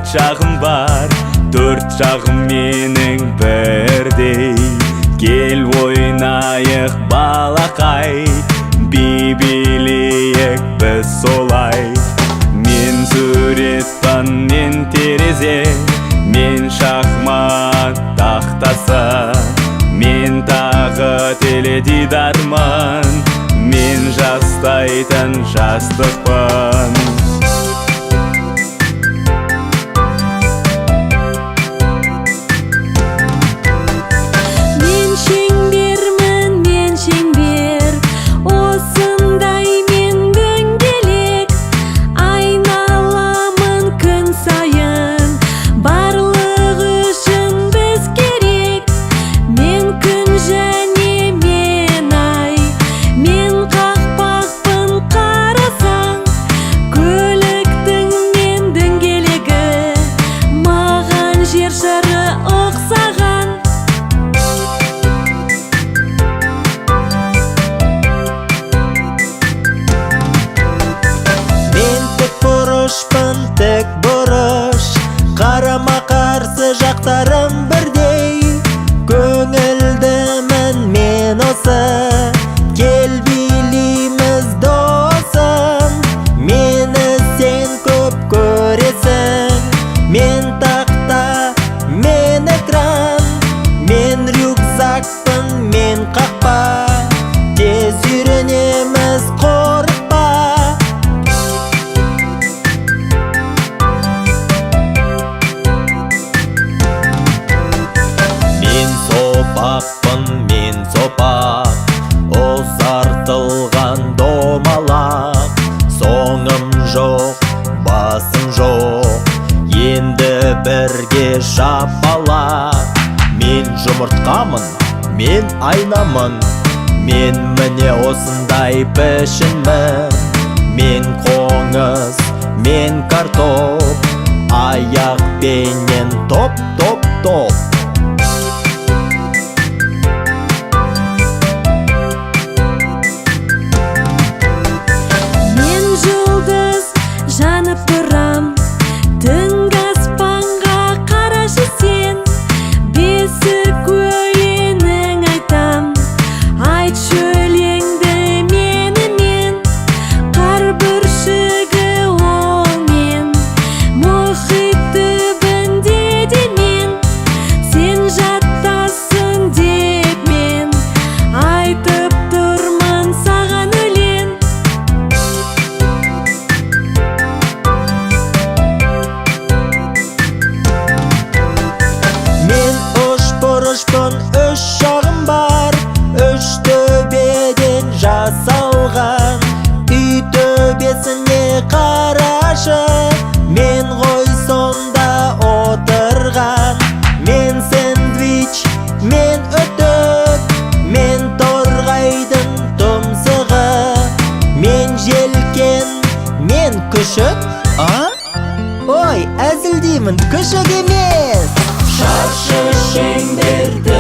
жағым бар, төрт жағым менің бірдей. Кел ойнайық балақай, би билейік біз солай. Мен суретпін, мен терезе, мен шахмат тақтасы, мен тағы теледидармын, мен жастайтын жастықпын. Тік бұрыш, қарама-қарсы жақтарым бірдей. Көңілдімін мен осы, кел билейміз досым. Мені сен көп көресің, мен тақта, мен экран, мен рюкзакпын, мен қақпа. Тез үйренеміз, қорықпа. Мен сопақ, ұзартылған домалақ. Соңым жоқ, басым жоқ, енді бірге шапалақ. Мен жұмыртқамын, мен айнамын, мен міне осындай пішінмін. Мен қоңыз, мен картоп, аяқ бейнен топ, топ, топ. Жанып тұрам, түнгі аспанға қарашы сен. Бесік өлеңің айтам, айтшы өлеңді менімен. Қар бүршігі ол мен, мұхит түбінде де мен. Сен жаттасын деп мен, айтып тұрмын саған өлең. Бұрышпын, үш жағым бар, үш төбеден жасалған. Үй төбесіне қарашы, мен ғой сонда отырған. Мен сэндвич, мен өтік, мен торғайдың тұмсығы, мен желкен, мен күшік. Ой, әзілдеймін, күшік емес. Шаршы шеңберді